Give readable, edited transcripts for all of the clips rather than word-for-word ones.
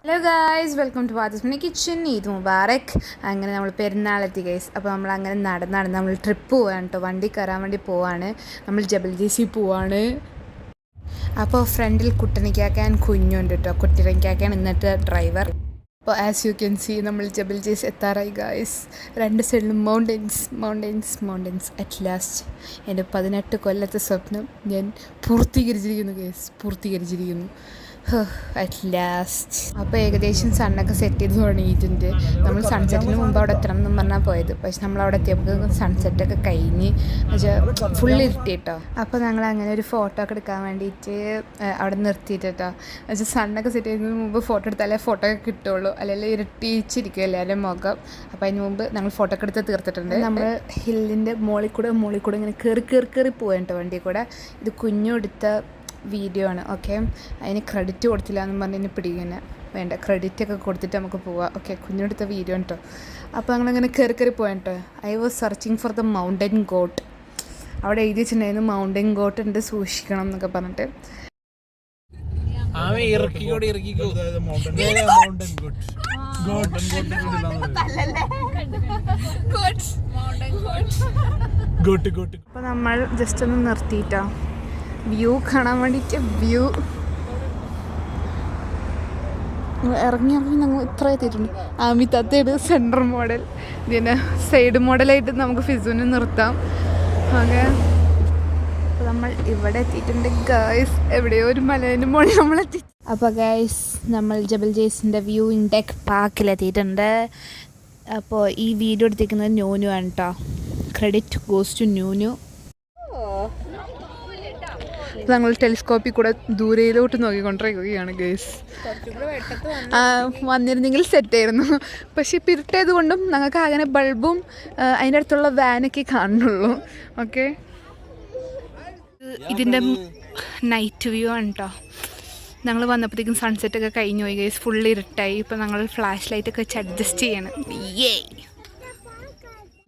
Hello guys, welcome to Fathi's kitchen. Eid Mubarak. അങ്ങനെ നമ്മൾ പെരുന്നാളെത്തി guys. അപ്പോൾ നമ്മൾ അങ്ങനെ നടന്ന് നമ്മൾ ട്രിപ്പ് പോവാണ് കേട്ടോ. വണ്ടി കയറാൻ വേണ്ടി പോവാണ്. നമ്മൾ ജബൽ ജേസി പോവാണ്. അപ്പോൾ ഫ്രണ്ടിൽ കുട്ടനിക്കാക്കാൻ കുഞ്ഞുണ്ട് കേട്ടോ. കുട്ടനിക്കാക്കാൻ ഇന്നത്തെ ഡ്രൈവർ. അപ്പോൾ ആസ് യു ക്യാൻ സീ നമ്മൾ ജബൽ ജേസ് എത്താറായി ഗായ്സ്. രണ്ട് സൈഡിലും മൗണ്ടൻസ് അറ്റ് ലാസ്റ്റ്. എൻ്റെ 18 കൊല്ലത്തെ സ്വപ്നം ഞാൻ പൂർത്തീകരിച്ചിരിക്കുന്നു ഗൈസ്, പൂർത്തീകരിച്ചിരിക്കുന്നു അറ്റ് ലാസ്റ്റ്. അപ്പോൾ ഏകദേശം സണ്ണൊക്കെ സെറ്റ് ചെയ്ത് തുടങ്ങിയിട്ടുണ്ട്. നമ്മൾ സൺസെറ്റിന് മുമ്പ് അവിടെ എത്തണം എന്ന് പറഞ്ഞാൽ പോയത്. പക്ഷെ നമ്മളവിടെ എത്തിയപ്പോൾ സൺസെറ്റൊക്കെ കഴിഞ്ഞ് വെച്ചാൽ ഫുൾ ഇരുട്ടി കേട്ടോ. അപ്പോൾ ഞങ്ങൾ അങ്ങനെ ഒരു ഫോട്ടോ ഒക്കെ എടുക്കാൻ വേണ്ടിയിട്ട് അവിടെ നിർത്തിയിട്ട് കേട്ടോ. വെച്ചാൽ സണ്ണൊക്കെ സെറ്റ് ചെയ്യുന്നതിന് മുമ്പ് ഫോട്ടോ എടുത്താലേ ഫോട്ടോ ഒക്കെ കിട്ടുള്ളൂ, അല്ലെങ്കിൽ ഇരട്ടിച്ചിരിക്കും എല്ലാവരും മുഖം. അപ്പോൾ അതിന് മുമ്പ് ഞങ്ങൾ ഫോട്ടോ ഒക്കെ എടുത്ത് തീർത്തിട്ടുണ്ട്. നമ്മൾ ഹില്ലിൻ്റെ മുകളിൽ കൂടെ ഇങ്ങനെ കയറി പോകാൻ കേട്ടോ വണ്ടി കൂടെ. ഇത് കുഞ്ഞു എടുത്ത വീഡിയോ ആണ്. ഓക്കെ, അതിന് ക്രെഡിറ്റ് കൊടുത്തില്ല എന്ന് പറഞ്ഞ് എന്നെ പിടിക്കുന്ന വേണ്ട, ക്രെഡിറ്റൊക്കെ കൊടുത്തിട്ട് നമുക്ക് പോവാം. ഓക്കെ, കുഞ്ഞെടുത്ത വീഡിയോ കേട്ടോ. അപ്പോൾ ഞങ്ങളങ്ങനെ കയറി പോയാൻ കേട്ടോ. I was searching for the mountain got. അവിടെ എഴുതി വെച്ചിട്ടുണ്ടായിരുന്നു മൗണ്ടൻ ഗോട്ട് ഉണ്ട്, സൂക്ഷിക്കണം എന്നൊക്കെ പറഞ്ഞിട്ട്. അപ്പോൾ നമ്മൾ ജസ്റ്റ് ഒന്ന് നിർത്തിയിട്ടോ വ്യൂ കാണാൻ വേണ്ടിയിട്ട്. വ്യൂ ഇറങ്ങി ഞങ്ങൾ ഇത്ര എത്തിയിട്ടുണ്ട്. ആമിത്താത്തയുടെ സെൻറ്റർ മോഡൽ, ഇതിന് സൈഡ് മോഡലായിട്ട് നമുക്ക് ഫിസുവിനെ നിർത്താം. ഓക്കെ, അപ്പോൾ നമ്മൾ ഇവിടെ എത്തിയിട്ടുണ്ട് ഗായ്സ്. എവിടെയോ ഒരു മലേൻ്റെ മുകളിൽ നമ്മളെത്തി. അപ്പോൾ ഗായ്സ്, നമ്മൾ ജബൽ ജേസിൻ്റെ വ്യൂ ഇൻഡെക് പാർക്കിലെത്തിയിട്ടുണ്ട്. അപ്പോൾ ഈ വീഡിയോ എടുത്തിരിക്കുന്നത് ന്യൂനു ആണ് കേട്ടോ. Credit goes to Nunu. ഞങ്ങൾ ടെലിസ്കോപ്പിൽ കൂടെ ദൂരയിലോട്ട് നോക്കിക്കൊണ്ടിരിക്കുകയാണ് ഗേസ്. വന്നിരുന്നെങ്കിൽ സെറ്റായിരുന്നു. പക്ഷേ ഇപ്പോൾ ഇരുട്ടായത് കൊണ്ടും ഞങ്ങൾക്ക് അങ്ങനെ ബൾബും അതിൻ്റെ അടുത്തുള്ള വാനൊക്കെ കാണുന്നുള്ളൂ. ഓക്കെ, ഇതിൻ്റെ നൈറ്റ് വ്യൂ ആണ് കേട്ടോ. ഞങ്ങൾ വന്നപ്പോഴത്തേക്കും സൺസെറ്റൊക്കെ കഴിഞ്ഞു പോയി ഗേസ്. ഫുള്ള് ഇരുട്ടായി. ഇപ്പോൾ ഞങ്ങൾ ഫ്ലാഷ് ലൈറ്റൊക്കെ വെച്ച് അഡ്ജസ്റ്റ് ചെയ്യണം.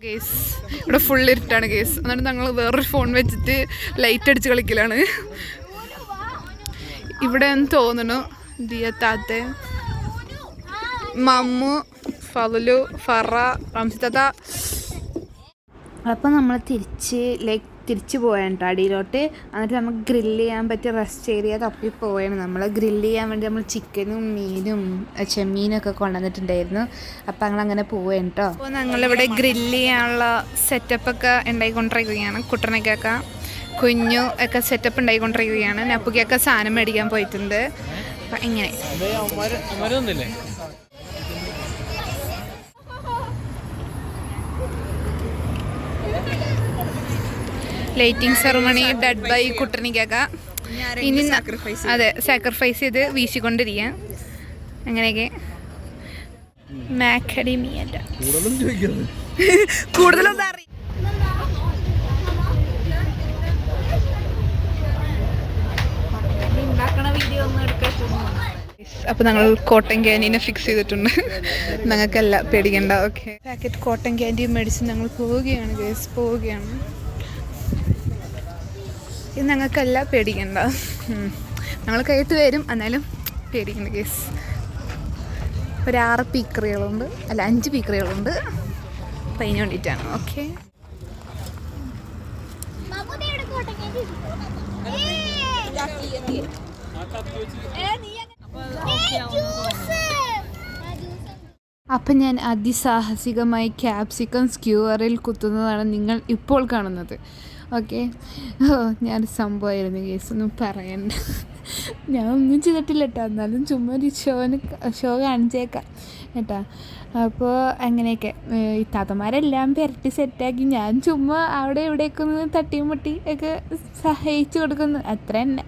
ഗേസ്, ഇവിടെ ഫുൾ ഇരുട്ടാണ് ഗേസ്. എന്നിട്ട് ഞങ്ങൾ വേറൊരു ഫോൺ വെച്ചിട്ട് ലൈറ്റ് അടിച്ച് കളിക്കലാണ്. ഇവിടെ എന്ന് തോന്നുന്നു ദിയത്താത്ത, മമ്മു, ഫലു, ഫറ, റംസിത്താത്ത. അപ്പോൾ നമ്മൾ തിരിച്ച് പോയാണ് കേട്ടോ അടിയിലോട്ട്. എന്നിട്ട് നമുക്ക് ഗ്രില്ല് ചെയ്യാൻ പറ്റിയ റെസ്റ്റ് ഏരിയ തപ്പി പോയാണ്. നമ്മൾ ഗ്രില്ല് ചെയ്യാൻ വേണ്ടി നമ്മൾ ചിക്കനും മീനും ചെമ്മീനൊക്കെ കൊണ്ടുവന്നിട്ടുണ്ടായിരുന്നു. അപ്പോൾ ഞങ്ങളങ്ങനെ പോവുകയാണ് കേട്ടോ. അപ്പോൾ ഞങ്ങളിവിടെ ഗ്രില്ല് ചെയ്യാനുള്ള സെറ്റപ്പൊക്കെ ഉണ്ടായിക്കൊണ്ടിരിക്കുകയാണ്. കുട്ടനക്കൊക്കെ കുഞ്ഞു ഒക്കെ സെറ്റപ്പ് ഉണ്ടായിക്കൊണ്ടിരിക്കുകയാണ്. നപ്പുക്കൊക്കെ സാധനം മേടിക്കാൻ പോയിട്ടുണ്ട്. അപ്പം ഇങ്ങനെ ലൈറ്റിംഗ് സെറമണി ഡെഡ് ബൈ കുട്ടനിക്കൊക്കെ ഇനി അതെ സാക്രിഫൈസ് ചെയ്ത് വീശിക്കൊണ്ടിരിക്കുക. അങ്ങനെയൊക്കെ മാക്കഡമിയല്ല കൂടുതലൊന്നും അറിയാം. അപ്പോൾ ഞങ്ങൾ കോട്ടൺ ക്യാൻറ്റീനെ ഫിക്സ് ചെയ്തിട്ടുണ്ട്. ഞങ്ങൾക്കല്ല പേടിക്കണ്ട. ഓക്കെ, പാക്കറ്റ് കോട്ടൺ ക്യാൻറ്റീൻ മേടിച്ച് ഞങ്ങൾ പോവുകയാണ് ഗേസ്, പോവുകയാണ്. ഇത് ഞങ്ങൾക്കല്ല പേടിക്കണ്ട. ഞങ്ങൾ കയറ്റ് വരും, എന്നാലും പേടിക്കണ്ട കേസ്. ഒരു 6 പീക്കറികളുണ്ട്, അല്ല 5 പീക്കറികളുണ്ട്. അതിന് വേണ്ടിയിട്ടാണ്. ഓക്കെ, അപ്പം ഞാൻ അതിസാഹസികമായി ക്യാപ്സിക്കം സ്ക്യൂവറിൽ കുത്തുന്നതാണ് നിങ്ങൾ ഇപ്പോൾ കാണുന്നത്. ഓക്കെ, ഞാൻ സംഭവമായിരുന്നു കേസ്, ഒന്നും പറയണ്ട. ഞാൻ ഒന്നും ചെയ്തിട്ടില്ല കേട്ടോ. എന്നാലും ചുമ്മാ ഒരു ഷോ കാണിച്ചേക്കാം കേട്ടോ. അപ്പോൾ അങ്ങനെയൊക്കെ ഈ താത്തമാരെല്ലാം പെരട്ടി സെറ്റാക്കി ഞാൻ ചുമ്മാ അവിടെ ഇവിടെയൊക്കെ ഒന്ന് തട്ടിയും മുട്ടി ഒക്കെ സഹായിച്ചു കൊടുക്കുന്നു, അത്ര തന്നെ.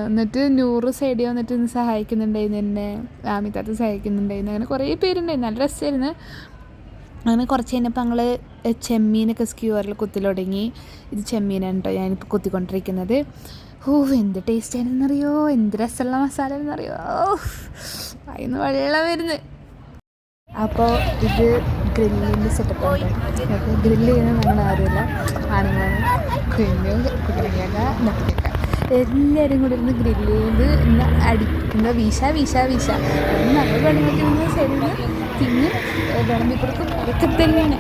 എന്നിട്ട് 100 സൈഡിൽ വന്നിട്ട് ഇന്ന് സഹായിക്കുന്നുണ്ടായിരുന്നു എന്നെ. ആമിത്താത്ത സഹായിക്കുന്നുണ്ടായിരുന്നു. അങ്ങനെ കുറേ പേരുണ്ടായിരുന്നു. നല്ല രസമായിരുന്നു. അങ്ങനെ കുറച്ച് കഴിഞ്ഞപ്പോൾ ഞങ്ങൾ ചെമ്മീനൊക്കെ സ്ക്യൂവറിൽ കുത്തി തുടങ്ങി. ഇത് ചെമ്മീനാണ് കേട്ടോ ഞാനിപ്പോൾ കുത്തിക്കൊണ്ടിരിക്കുന്നത്. എന്ത് ടേസ്റ്റ് ആയിരുന്നറിയോ, എന്ത് രസമുള്ള മസാല എന്നറിയോ. അതിന് വെള്ളം വരുന്നത്. അപ്പോൾ ഇത് ഗ്രില്ലിൻ്റെ സെറ്റപ്പാണ്. അപ്പോൾ ഗ്രില്ല് ചെയ്യുന്നത് നമ്മൾ ആരുമില്ല, ആണുങ്ങളാണ്. കുഞ്ഞു കുട്ടികളൊക്കെ നട്ടിരിക്കുക. എല്ലാവരും കൂടി ഇരുന്ന് ഗ്രില്ല് ചെയ്ത് എന്താ വീശ ഞങ്ങൾ പെണ്ണുങ്ങൾക്ക് ഇരുന്ന് സൈഡിൽ തിന്ന് വിളമ്പി കൊടുക്കും. അതൊക്കെ തന്നെയാണ്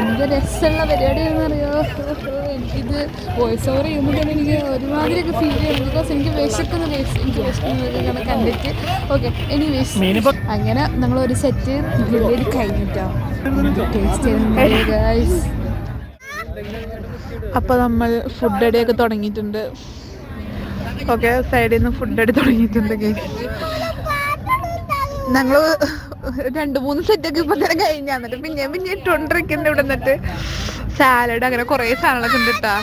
എന്ത് രസമുള്ള പരിപാടിയാണെന്ന് അറിയോ. എനിക്കിത് വോയിസ് ഓവർ ചെയ്യുമ്പോൾ തന്നെ എനിക്ക് ഒരുമാതിരിയൊക്കെ ഫീൽ ചെയ്യണം. ബിക്കോസ് എനിക്ക് വിശക്കുന്നതൊക്കെ കണ്ടിട്ട്. ഓക്കെ എനിവേസ് അങ്ങനെ നമ്മൾ ഒരു സെറ്റ് ഗ്രില്ല് ചെയ്ത് കഴിഞ്ഞിട്ടോ ടേസ്റ്റ് ചെയ്യുന്നുണ്ട് ഗൈസ്. അപ്പോൾ നമ്മൾ ഫുഡ് അടിയൊക്കെ തുടങ്ങിയിട്ടുണ്ട്. ഓക്കെ സൈഡിൽ നിന്ന് ഫുഡ് അടി തുടങ്ങിയിട്ടുണ്ട് ഗൈസ്. ഞങ്ങൾ 2-3 സെറ്റൊക്കെ ഇപ്പം തന്നെ കഴിഞ്ഞാൽ എന്നിട്ട് പിന്നെ ഇട്ടുകൊണ്ടിരിക്കുന്നുണ്ട്. ഇവിടെ നിന്നിട്ട് സാലഡ് അങ്ങനെ കുറേ സാധനങ്ങളൊക്കെ ഉണ്ട് കേട്ടോ.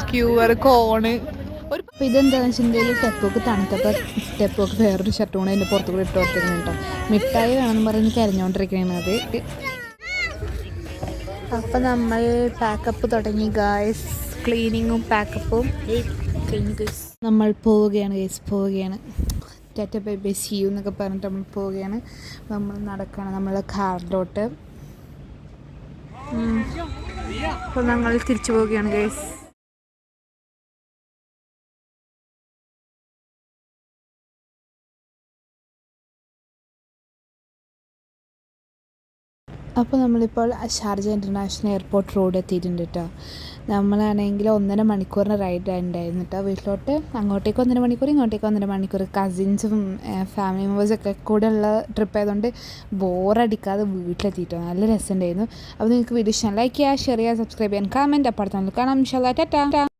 ക്യൂവർ കോണ് ഒരു. അപ്പോൾ ഇതെന്താണെന്ന് വെച്ചിട്ടുണ്ടെങ്കിൽ ടെപ്പോക്ക് തണുത്തപ്പോൾ ടെപ്പോക്ക് വേറൊരു ഷർട്ട് കൊണ്ട് അതിൻ്റെ പുറത്ത് കൂടെ ഇട്ട് കൊടുത്തിരുന്നു കേട്ടോ. മിഠായി വേണമെന്ന് പറഞ്ഞ് കരഞ്ഞുകൊണ്ടിരിക്കുകയാണ് അത്. അപ്പം നമ്മൾ പാക്കപ്പ് തുടങ്ങി ഗായ്സ്. ക്ലീനിങ്ങും പാക്കപ്പും നമ്മൾ പോവുകയാണ് tata bye bye see you എന്നൊക്കെ പറഞ്ഞിട്ട് നമ്മൾ പോവുകയാണ്. നമ്മൾ നടക്കുകയാണ് നമ്മൾ കാറിലോട്ട്. അപ്പോൾ ഞങ്ങൾ തിരിച്ചു പോവുകയാണ് ഗൈസ്. അപ്പോൾ നമ്മളിപ്പോൾ ഷാർജ ഇൻ്റർനാഷണൽ എയർപോർട്ട് റോഡ് എത്തിയിട്ടുണ്ട് കേട്ടോ. നമ്മളാണെങ്കിൽ 1.5 മണിക്കൂറിന് റൈഡ് ഉണ്ടായിരുന്നു കേട്ടോ വീട്ടിലോട്ട്. അങ്ങോട്ടേക്ക് 1.5 മണിക്കൂർ, ഇങ്ങോട്ടേക്ക് 1.5 മണിക്കൂർ. കസിൻസും ഫാമിലി മെമ്പേഴ്സൊക്കെ കൂടെ ഉള്ള ട്രിപ്പ് ആയതുകൊണ്ട് ബോറടിക്കാതെ വീട്ടിലെത്തിയിട്ടോ. നല്ല രസമുണ്ടായിരുന്നു. അപ്പോൾ നിങ്ങൾക്ക് വീഡിയോ ഇഷ്ടം ലൈക്ക് ചെയ്യുക, ഷെയർ ചെയ്യുക, സബ്സ്ക്രൈബ് ചെയ്യാൻ, കമൻറ്റ്. അപ്പോൾ അടുത്ത കാണാം ഇൻഷാല്ലാ. ടാറ്റാ.